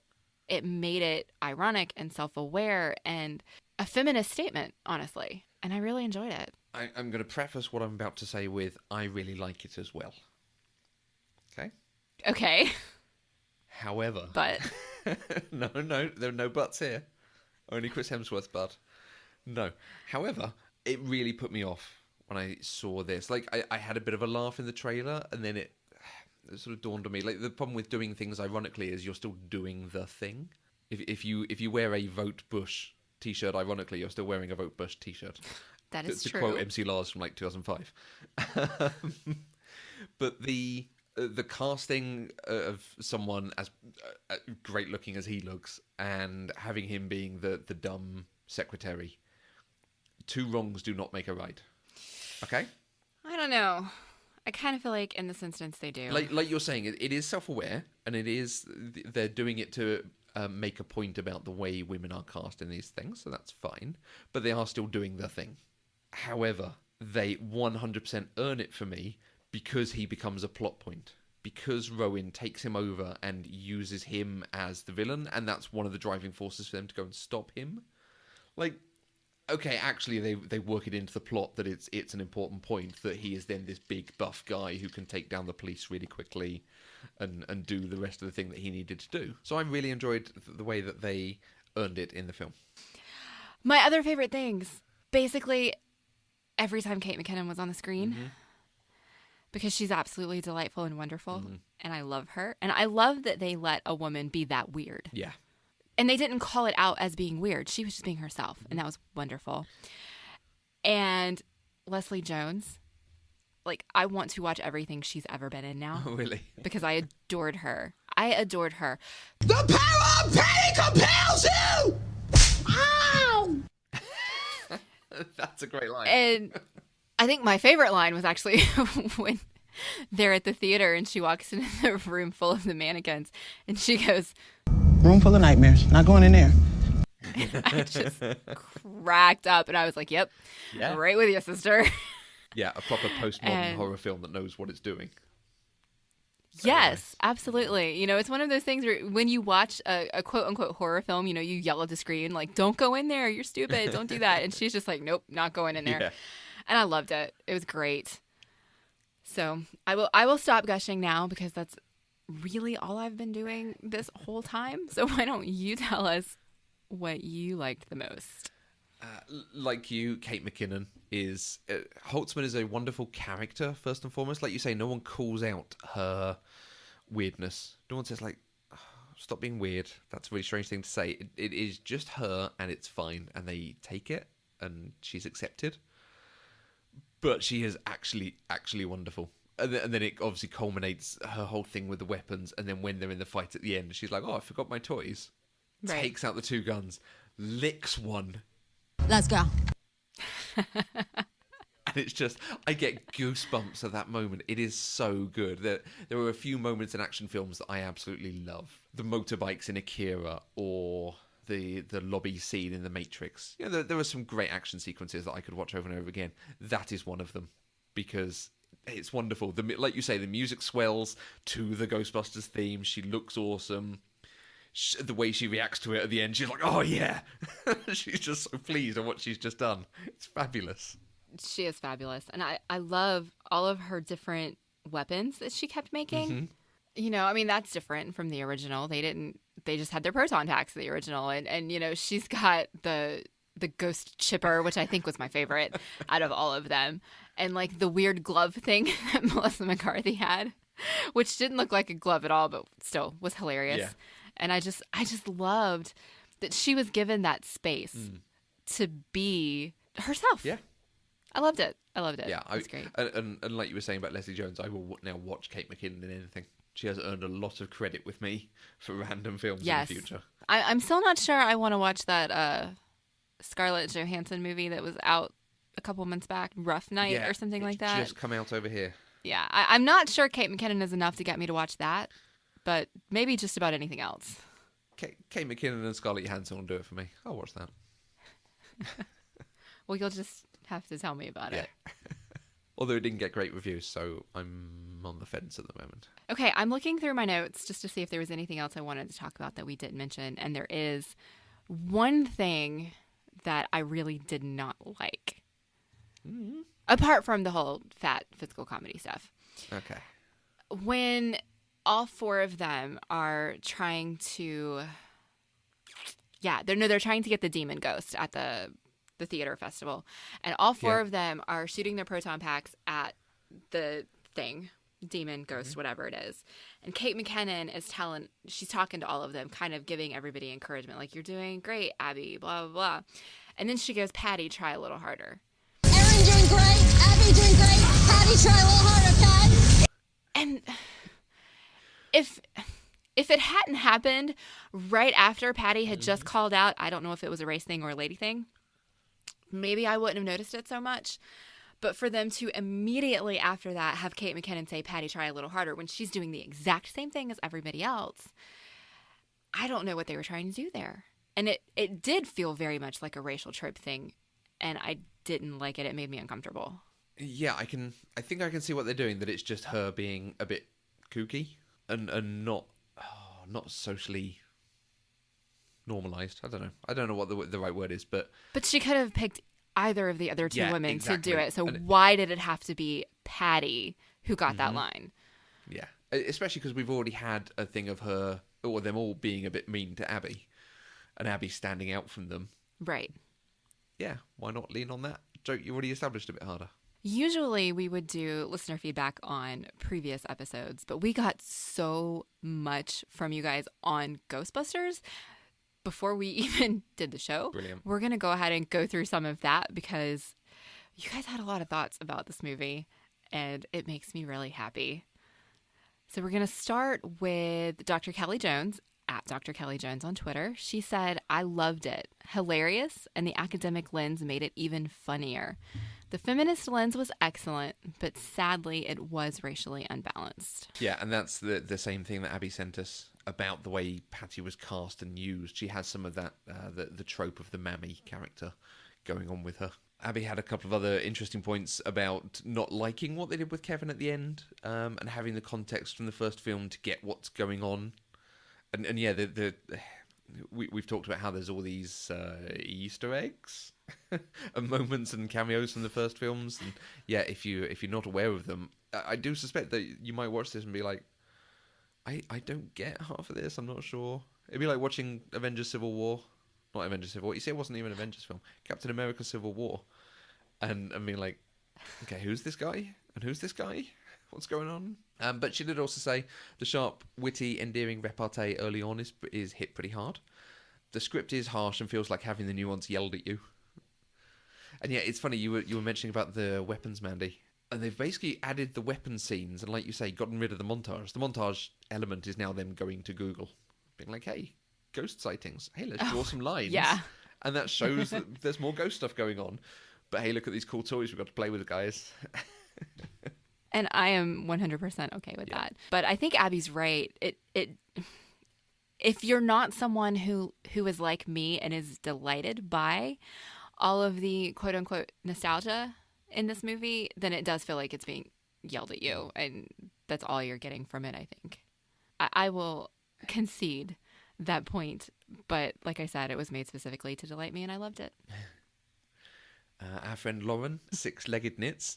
it made it ironic and self-aware and a feminist statement, honestly. And I really enjoyed it. I'm going to preface what I'm about to say with, I really like it as well. Okay? Okay. However... But... No, there are no buts here. Only Chris Hemsworth, but... No. However, it really put me off when I saw this. Like, I had a bit of a laugh in the trailer, and then it sort of dawned on me. Like, the problem with doing things ironically is you're still doing the thing. If you wear a Vote Bush t-shirt, ironically, you're still wearing a Vote Bush t-shirt. That is true. To quote MC Lars from like 2005. But the casting of someone as great looking as he looks and having him being the dumb secretary, two wrongs do not make a right. Okay? I don't know. I kind of feel like in this instance they do. Like you're saying, it is self-aware, and they're doing it to make a point about the way women are cast in these things, so that's fine. But they are still doing the thing. However, they 100% earn it for me because he becomes a plot point. Because Rowan takes him over and uses him as the villain, and that's one of the driving forces for them to go and stop him. Like, okay, actually, they work it into the plot that it's an important point that he is then this big buff guy who can take down the police really quickly and do the rest of the thing that he needed to do. So I really enjoyed the way that they earned it in the film. My other favorite things, basically, every time Kate McKinnon was on the screen, because she's absolutely delightful and wonderful, and I love her. And I love that they let a woman be that weird. Yeah. And they didn't call it out as being weird. She was just being herself, and that was wonderful. And Leslie Jones, like, I want to watch everything she's ever been in now. Oh, really? Because I adored her. I adored her. The power of Penny compels you! Ow! That's a great line. And I think my favorite line was actually when they're at the theater and she walks into the room full of the mannequins and she goes, Room full of nightmares. Not going in there. I just cracked up and I was like, yep, Yeah. right with you, sister. Yeah, a proper postmodern horror film that knows what it's doing. Yes, absolutely. You know, it's one of those things where when you watch a quote unquote horror film, you know, you yell at the screen, like, don't go in there. You're stupid. Don't do that. And she's just like, nope, not going in there. Yeah. And I loved it. It was great. So I will stop gushing now because that's really all I've been doing this whole time. So why don't you tell us what you liked the most? Like you, Kate McKinnon is... Holtzman is a wonderful character, first and foremost. Like you say, no one calls out her weirdness. No one says, like, oh, stop being weird. That's a really strange thing to say. It is just her, and it's fine. And they take it, and she's accepted. But she is actually wonderful. And then it obviously culminates her whole thing with the weapons. And then when they're in the fight at the end, she's like, oh, I forgot my toys. Right. Takes out the two guns, licks one. Let's go. And it's just, I get goosebumps at that moment. It is so good. There are a few moments in action films that I absolutely love. The motorbikes in Akira or the lobby scene in The Matrix. You know, there are some great action sequences that I could watch over and over again. That is one of them because it's wonderful. Like you say, the music swells to the Ghostbusters theme. She looks awesome. The way she reacts to it at the end, she's like, oh yeah. She's just so pleased at what she's just done. It's fabulous. She is fabulous. And I love all of her different weapons that she kept making. Mm-hmm. You know, I mean, that's different from the original. They just had their proton packs in the original. And you know, she's got the ghost chipper, which I think was my favorite out of all of them. And like the weird glove thing that Melissa McCarthy had, which didn't look like a glove at all, but still was hilarious. Yeah. And I just loved that she was given that space to be herself. Yeah. I loved it. Yeah, it was great. And like you were saying about Leslie Jones, I will now watch Kate McKinnon in anything. She has earned a lot of credit with me for random films in the future. I'm still not sure I want to watch that Scarlett Johansson movie that was out a couple months back, Rough Night or something like that. Just come out over here. Yeah, I'm not sure Kate McKinnon is enough to get me to watch that. But maybe just about anything else. Kate McKinnon and Scarlett Johansson will do it for me. I'll watch that. Well, you'll just have to tell me about it. Although it didn't get great reviews, so I'm on the fence at the moment. Okay, I'm looking through my notes just to see if there was anything else I wanted to talk about that we didn't mention. And there is one thing that I really did not like. Mm-hmm. Apart from the whole fat physical comedy stuff. Okay. When all four of them are trying to, they're trying to get the demon ghost at the theater festival, and all four of them are shooting their proton packs at the thing, demon ghost, whatever it is. And Kate McKinnon is she's talking to all of them, kind of giving everybody encouragement, like, you're doing great, Abby, blah, blah, blah. And then she goes, Patty, try a little harder. Erin doing great. Abby doing great. Patty, try a little harder, okay? And if it hadn't happened right after Patty had just called out, I don't know if it was a race thing or a lady thing, maybe I wouldn't have noticed it so much. But for them to immediately after that have Kate McKinnon say, Patty, try a little harder, when she's doing the exact same thing as everybody else, I don't know what they were trying to do there. And it did feel very much like a racial trope thing. and I didn't like it. It made me uncomfortable. Yeah, I think I can see what they're doing, that it's just her being a bit kooky and not socially normalized. I don't know what the right word is, but she could have picked either of the other two Yeah, women to do exactly. it. So why did it have to be Patty who got that line? yeah, especially because we've already had a thing of her or them all being a bit mean to Abby, and Abby standing out from them. Right. Yeah, why not lean on that joke you already established a bit harder? Usually we would do listener feedback on previous episodes, but we got so much from you guys on Ghostbusters before we even did the show. Brilliant. We're going to go ahead and go through some of that because you guys had a lot of thoughts about this movie, and it makes me really happy. So we're going to start with Dr. Kelly Jones, at Dr. Kelly Jones on Twitter. She said, "I loved it. Hilarious, and the academic lens made it even funnier. The feminist lens was excellent, but sadly it was racially unbalanced." Yeah, and that's the same thing that Abby sent us about the way Patty was cast and used. She has some of that, the trope of the mammy character going on with her. Abby had a couple of other interesting points about not liking what they did with Kevin at the end, and having the context from the first film to get what's going on. And yeah, we've talked about how there's all these Easter eggs and moments and cameos from the first films. And yeah, if you're not aware of them, I do suspect that you might watch this and be like, I don't get half of this. I'm not sure. It'd be like watching Avengers Civil War. Not Avengers Civil War. You say it wasn't even an Avengers film. Captain America Civil War. And being like, okay, who's this guy? And who's this guy? What's going on? But she did also say the sharp, witty, endearing repartee early on is hit pretty hard. The script is harsh and feels like having the nuance yelled at you. And yeah, it's funny, you were mentioning about the weapons, Mandy. And they've basically added the weapon scenes and, like you say, gotten rid of the montage. The montage element is now them going to Google, being like, hey, ghost sightings. Hey, let's draw some lines. yeah. And that shows that there's more ghost stuff going on. But hey, look at these cool toys we've got to play with, guys. And I am 100% okay with that. But I think Abby's right. If you're not someone who is like me and is delighted by all of the quote unquote nostalgia in this movie, then it does feel like it's being yelled at you, and that's all you're getting from it, I think. I will concede that point, but like I said, it was made specifically to delight me, and I loved it. Our friend Lauren, Six-Legged Knits,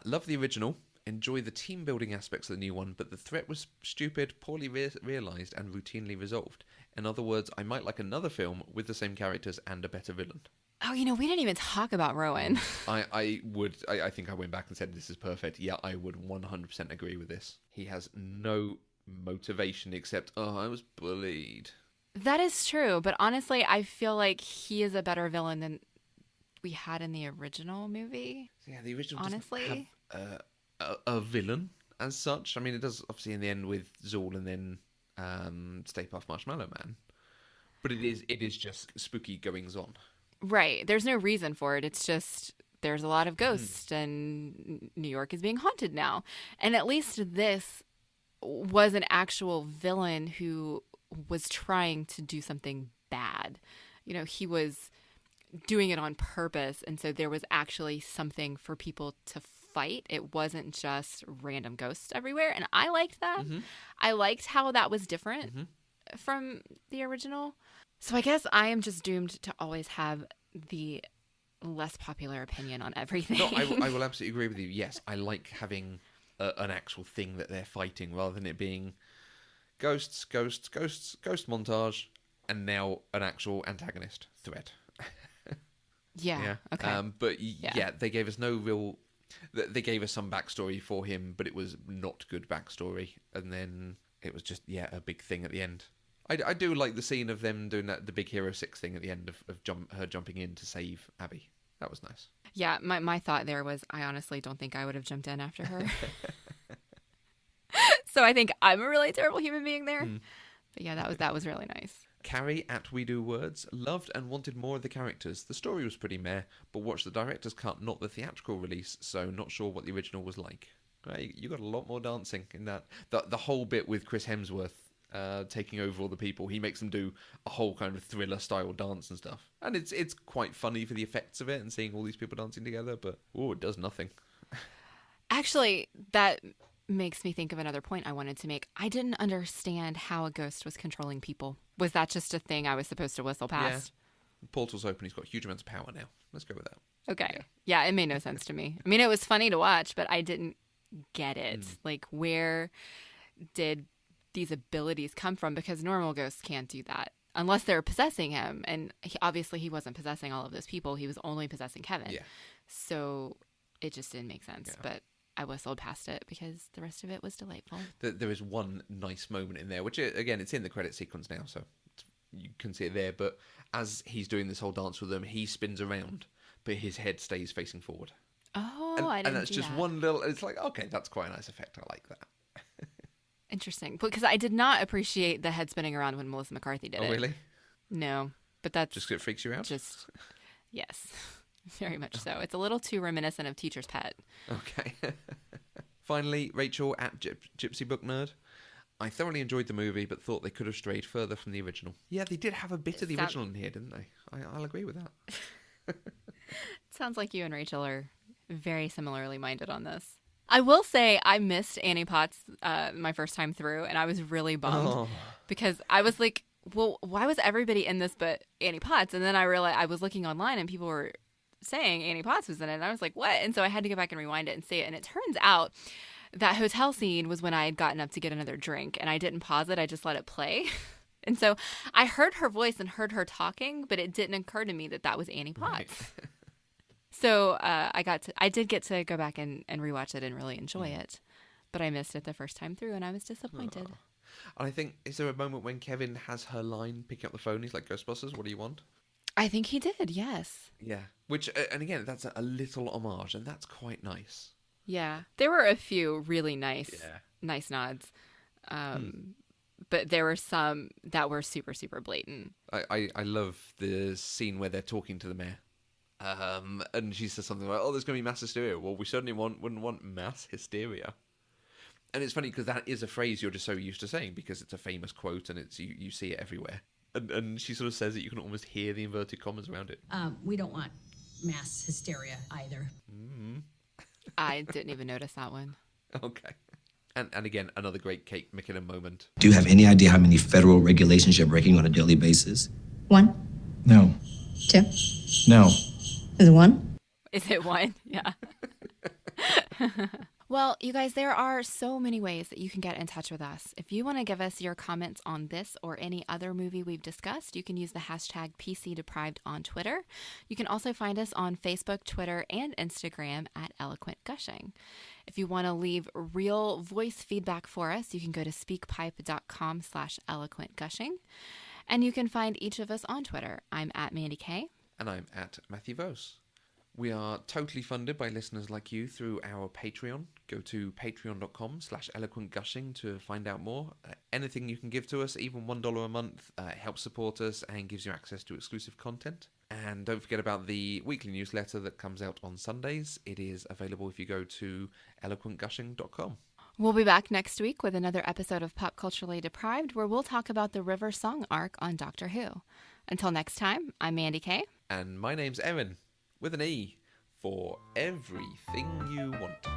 love the original. Enjoy the team-building aspects of the new one, but the threat was stupid, poorly realised, and routinely resolved. In other words, I might like another film with the same characters and a better villain. Oh, we didn't even talk about Rowan. I think I went back and said this is perfect. Yeah, I would 100% agree with this. He has no motivation except, I was bullied. That is true, but honestly, I feel like he is a better villain than we had in the original movie. Yeah, the original honestly doesn't have a villain as such. I mean, it does obviously in the end with Zool and then Stay Puft Marshmallow Man, but it is just spooky goings on. Right. There's no reason for it. It's just there's a lot of ghosts and New York is being haunted now. And at least this was an actual villain who was trying to do something bad. He was doing it on purpose. And so there was actually something for people to fight. It wasn't just random ghosts everywhere. And I liked that. Mm-hmm. I liked how that was different from the original. So I guess I am just doomed to always have the less popular opinion on everything. No, I will absolutely agree with you. Yes, I like having an actual thing that they're fighting rather than it being ghost montage, and now an actual antagonist threat. Yeah. Okay. But yeah, they gave us no real... They gave us some backstory for him, but it was not good backstory. And then it was just, a big thing at the end. I do like the scene of them doing the Big Hero 6 thing at the end of her jumping in to save Abby. That was nice. Yeah, my thought there was I honestly don't think I would have jumped in after her. So I think I'm a really terrible human being there. But yeah, that was really nice. Carrie at We Do Words loved and wanted more of the characters. The story was pretty meh, but watched the director's cut, not the theatrical release, so not sure what the original was like. Right, you got a lot more dancing in that. The whole bit with Chris Hemsworth taking over all the people. He makes them do a whole kind of thriller-style dance and stuff. And it's quite funny for the effects of it and seeing all these people dancing together, but, it does nothing. Actually, that makes me think of another point I wanted to make. I didn't understand how a ghost was controlling people. Was that just a thing I was supposed to whistle past? Yeah. The portal's open. He's got huge amounts of power now. Let's go with that. Okay. Yeah, it made no sense to me. I mean, it was funny to watch, but I didn't get it. Like, where did these abilities come from? Because normal ghosts can't do that unless they're possessing him. And obviously he wasn't possessing all of those people. He was only possessing Kevin. Yeah. So it just didn't make sense. Yeah. But I whistled past it because the rest of it was delightful. There is one nice moment in there, which, again, it's in the credit sequence now, so you can see it there. But as he's doing this whole dance with them, he spins around, but his head stays facing forward. Oh, I didn't And that's just one little... It's like, okay, that's quite a nice effect. I like that. Interesting. Because I did not appreciate the head spinning around when Melissa McCarthy did it. Oh, really? No. But that's... Just 'cause it freaks you out? Just... Yes. Very much so. It's a little too reminiscent of Teacher's Pet. Okay. Finally, Rachel at Gypsy Book Nerd. I thoroughly enjoyed the movie, but thought they could have strayed further from the original. Yeah, they did have a bit of the original in here, didn't they? I'll agree with that. Sounds like you and Rachel are very similarly minded on this. I will say I missed Annie Potts my first time through, and I was really bummed because I was like, well, why was everybody in this but Annie Potts? And then I realized I was looking online and people were saying Annie Potts was in it, and I was like, what? And so I had to go back and rewind it and see it, and it turns out that hotel scene was when I had gotten up to get another drink, and I didn't pause it, I just let it play. And so I heard her voice and heard her talking, but it didn't occur to me that that was Annie Potts. Right. So I did get to go back and rewatch it and really enjoy it, but I missed it the first time through, and I was disappointed. And I think, is there a moment when Kevin has her line picking up the phone? He's like, Ghostbusters, what do you want? I think he did, yes. Yeah. Which, and again, that's a little homage, and that's quite nice. Yeah. There were a few really nice nods. But there were some that were super, super blatant. I love the scene where they're talking to the mayor. And she says something like, there's going to be mass hysteria. Well, we certainly wouldn't want mass hysteria. And it's funny because that is a phrase you're just so used to saying because it's a famous quote and it's you see it everywhere. And she sort of says it, you can almost hear the inverted commas around it. We don't want mass hysteria either. Mm-hmm. I didn't even notice that one. Okay. And again, another great Kate McKinnon moment. Do you have any idea how many federal regulations you're breaking on a daily basis? 1. No. 2. No. Is it 1? Is it 1? Yeah. Well, you guys, there are so many ways that you can get in touch with us. If you want to give us your comments on this or any other movie we've discussed, you can use the hashtag PCDeprived on Twitter. You can also find us on Facebook, Twitter, and Instagram at Eloquent Gushing. If you want to leave real voice feedback for us, you can go to speakpipe.com/eloquentgushing. And you can find each of us on Twitter. I'm at Mandy K. And I'm at Matthew Vose. We are totally funded by listeners like you through our Patreon. Go to patreon.com/eloquentgushing to find out more. Anything you can give to us, even $1 a month, helps support us and gives you access to exclusive content. And don't forget about the weekly newsletter that comes out on Sundays. It is available if you go to eloquentgushing.com. We'll be back next week with another episode of Pop Culturally Deprived, where we'll talk about the River Song arc on Doctor Who. Until next time, I'm Mandy K. And my name's Erin, with an E, for everything you want.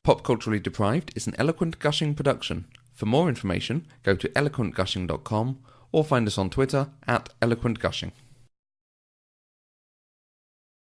Pop Culturally Deprived is an Eloquent Gushing production. For more information, go to eloquentgushing.com or find us on Twitter at eloquentgushing.